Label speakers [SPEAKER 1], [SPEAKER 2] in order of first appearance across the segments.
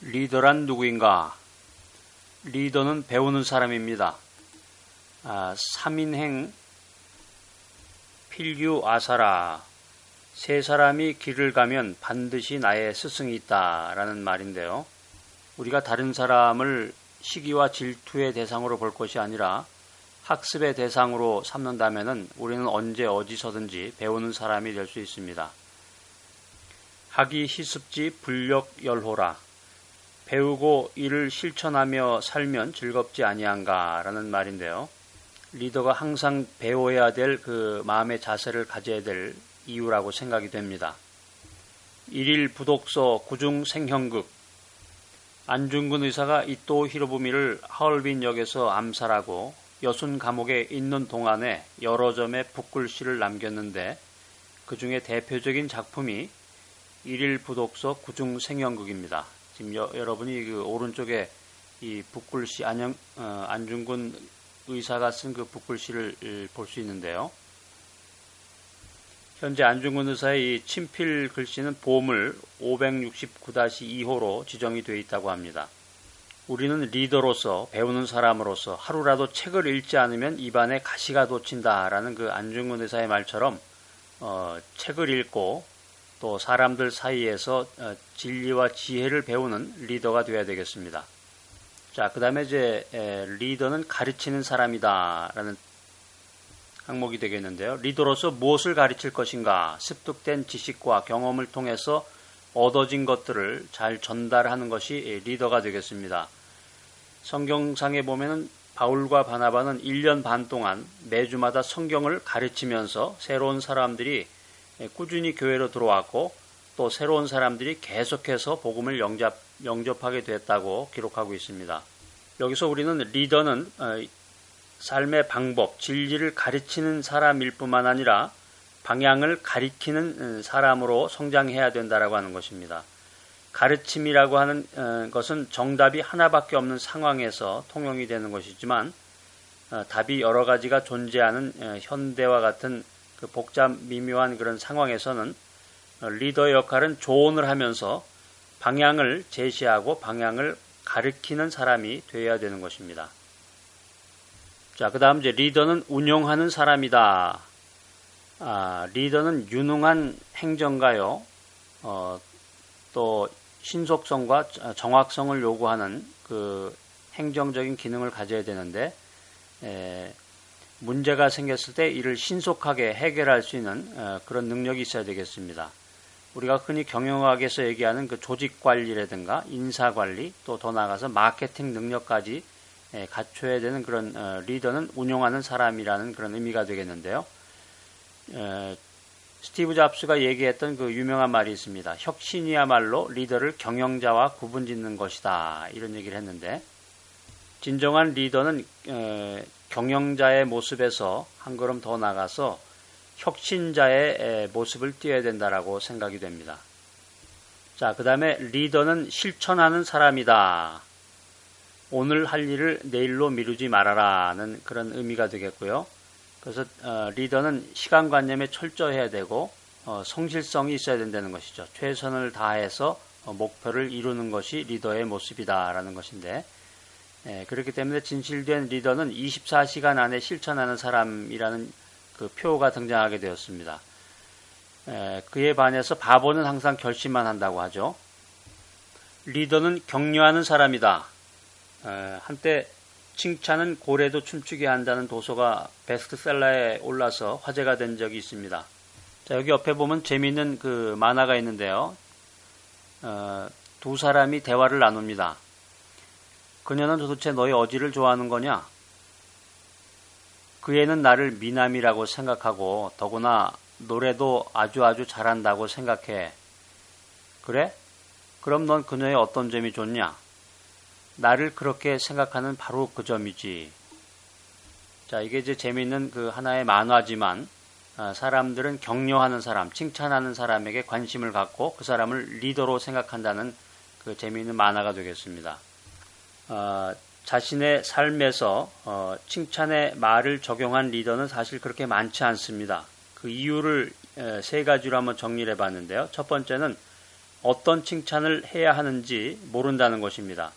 [SPEAKER 1] 리더란 누구인가? 리더는 배우는 사람입니다. 삼인행 필규 아사라. 세 사람이 길을 가면 반드시 나의 스승이 있다라는 말인데요. 우리가 다른 사람을 시기와 질투의 대상으로 볼 것이 아니라 학습의 대상으로 삼는다면 우리는 언제 어디서든지 배우는 사람이 될 수 있습니다. 학이 희습지 불력열호라. 배우고 이를 실천하며 살면 즐겁지 아니한가 라는 말인데요. 리더가 항상 배워야 될 그 마음의 자세를 가져야 될 이유라고 생각이 됩니다. 일일 부독서 구중생형극. 안중근 의사가 이토 히로부미를 하얼빈역에서 암살하고 여순 감옥에 있는 동안에 여러 점의 붓글씨를 남겼는데 그 중에 대표적인 작품이 일일 부독서 구중생형극입니다. 지금 여러분이 그 오른쪽에 이 붓글씨 안중근 의사가 쓴 그 붓글씨를 볼 수 있는데요. 현재 안중근 의사의 이 친필 글씨는 보물 569-2호로 지정이 되어 있다고 합니다. 우리는 리더로서 배우는 사람으로서 하루라도 책을 읽지 않으면 입안에 가시가 돋친다라는 그 안중근 의사의 말처럼 책을 읽고 또 사람들 사이에서 진리와 지혜를 배우는 리더가 되어야 되겠습니다. 자, 그 다음에 이제 리더는 가르치는 사람이다라는 항목이 되겠는데요. 리더로서 무엇을 가르칠 것인가? 습득된 지식과 경험을 통해서 얻어진 것들을 잘 전달하는 것이 리더가 되겠습니다. 성경상에 보면은 바울과 바나바는 1년 반 동안 매주마다 성경을 가르치면서 새로운 사람들이 꾸준히 교회로 들어왔고 또 새로운 사람들이 계속해서 복음을 영접하게 됐다고 기록하고 있습니다. 여기서 우리는 리더는 삶의 방법, 진리를 가르치는 사람일 뿐만 아니라 방향을 가리키는 사람으로 성장해야 된다라고 하는 것입니다. 가르침이라고 하는 것은 정답이 하나밖에 없는 상황에서 통용이 되는 것이지만 답이 여러 가지가 존재하는 현대와 같은 그 복잡 미묘한 그런 상황에서는 리더의 역할은 조언을 하면서 방향을 제시하고 방향을 가르치는 사람이 되어야 되는 것입니다. 자, 그 다음 이제 리더는 운영하는 사람이다. 리더는 유능한 행정가요. 또 신속성과 정확성을 요구하는 그 행정적인 기능을 가져야 되는데 문제가 생겼을 때 이를 신속하게 해결할 수 있는 그런 능력이 있어야 되겠습니다. 우리가 흔히 경영학에서 얘기하는 그 조직관리라든가 인사관리 또 더 나아가서 마케팅 능력까지 갖춰야 되는 그런 리더는 운용하는 사람이라는 그런 의미가 되겠는데요. 스티브 잡스가 얘기했던 그 유명한 말이 있습니다. 혁신이야말로 리더를 경영자와 구분짓는 것이다. 이런 얘기를 했는데 진정한 리더는 경영자의 모습에서 한 걸음 더 나가서 혁신자의 모습을 띄어야 된다라고 생각이 됩니다. 자, 그 다음에 리더는 실천하는 사람이다. 오늘 할 일을 내일로 미루지 말아라는 그런 의미가 되겠고요. 그래서 리더는 시간관념에 철저해야 되고 성실성이 있어야 된다는 것이죠. 최선을 다해서 목표를 이루는 것이 리더의 모습이다라는 것인데 그렇기 때문에 진실된 리더는 24시간 안에 실천하는 사람이라는 그 표가 등장하게 되었습니다. 그에 반해서 바보는 항상 결심만 한다고 하죠. 리더는 격려하는 사람이다. 한때 칭찬은 고래도 춤추게 한다는 도서가 베스트셀러에 올라서 화제가 된 적이 있습니다. 자, 여기 옆에 보면 재미있는 그 만화가 있는데요. 두 사람이 대화를 나눕니다. 그녀는 도대체 너의 어디를 좋아하는 거냐? 그 애는 나를 미남이라고 생각하고 더구나 노래도 아주 잘한다고 생각해. 그래? 그럼 넌 그녀의 어떤 점이 좋냐? 나를 그렇게 생각하는 바로 그 점이지. 자, 이게 이제 재미있는 그 하나의 만화지만 사람들은 격려하는 사람, 칭찬하는 사람에게 관심을 갖고 그 사람을 리더로 생각한다는 그 재미있는 만화가 되겠습니다. 자신의 삶에서 칭찬의 말을 적용한 리더는 사실 그렇게 많지 않습니다. 그 이유를 세 가지로 한번 정리를 해봤는데요. 첫 번째는 어떤 칭찬을 해야 하는지 모른다는 것입니다.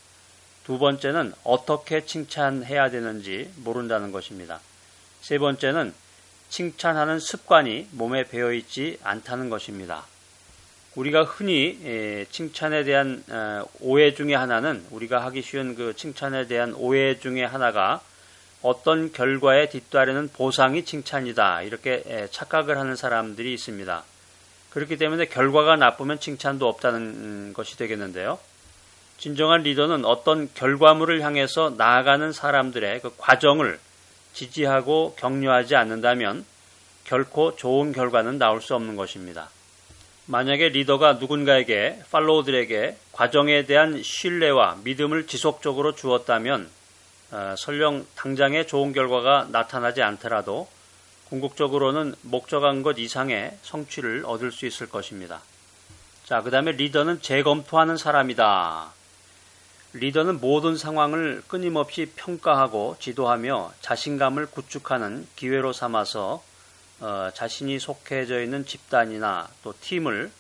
[SPEAKER 1] 두 번째는 어떻게 칭찬해야 되는지 모른다는 것입니다. 세 번째는 칭찬하는 습관이 몸에 배어있지 않다는 것입니다. 우리가 흔히 칭찬에 대한 오해 중에 하나는, 우리가 하기 쉬운 그 칭찬에 대한 오해 중에 하나가 어떤 결과에 뒤따르는 보상이 칭찬이다, 이렇게 착각을 하는 사람들이 있습니다. 그렇기 때문에 결과가 나쁘면 칭찬도 없다는 것이 되겠는데요. 진정한 리더는 어떤 결과물을 향해서 나아가는 사람들의 그 과정을 지지하고 격려하지 않는다면 결코 좋은 결과는 나올 수 없는 것입니다. 만약에 리더가 누군가에게, 팔로워들에게 과정에 대한 신뢰와 믿음을 지속적으로 주었다면 설령 당장에 좋은 결과가 나타나지 않더라도 궁극적으로는 목적한 것 이상의 성취를 얻을 수 있을 것입니다. 자, 그 다음에 리더는 재검토하는 사람이다. 리더는 모든 상황을 끊임없이 평가하고 지도하며 자신감을 구축하는 기회로 삼아서 자신이 속해져 있는 집단이나 또 팀을,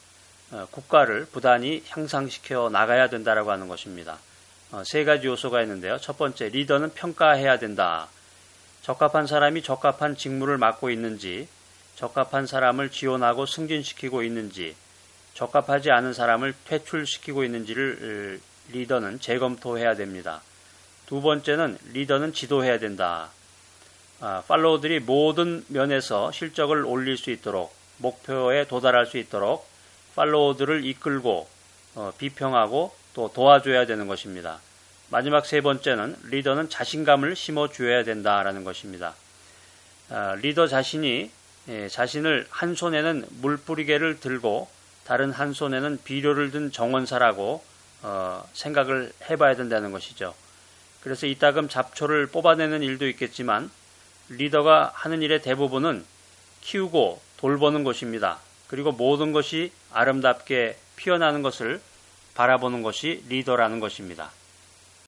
[SPEAKER 1] 국가를 부단히 향상시켜 나가야 된다라고 하는 것입니다. 세 가지 요소가 있는데요. 첫 번째, 리더는 평가해야 된다. 적합한 사람이 적합한 직무를 맡고 있는지, 적합한 사람을 지원하고 승진시키고 있는지, 적합하지 않은 사람을 퇴출시키고 있는지를 리더는 재검토해야 됩니다. 두 번째는 리더는 지도해야 된다. 팔로워들이 모든 면에서 실적을 올릴 수 있도록, 목표에 도달할 수 있도록 팔로워들을 이끌고 비평하고 또 도와줘야 되는 것입니다. 마지막 세 번째는 리더는 자신감을 심어줘야 된다라는 것입니다. 리더 자신이 자신을 한 손에는 물뿌리개를 들고 다른 한 손에는 비료를 든 정원사라고 생각을 해봐야 된다는 것이죠. 그래서 이따금 잡초를 뽑아내는 일도 있겠지만 리더가 하는 일의 대부분은 키우고 돌보는 것입니다. 그리고 모든 것이 아름답게 피어나는 것을 바라보는 것이 리더라는 것입니다.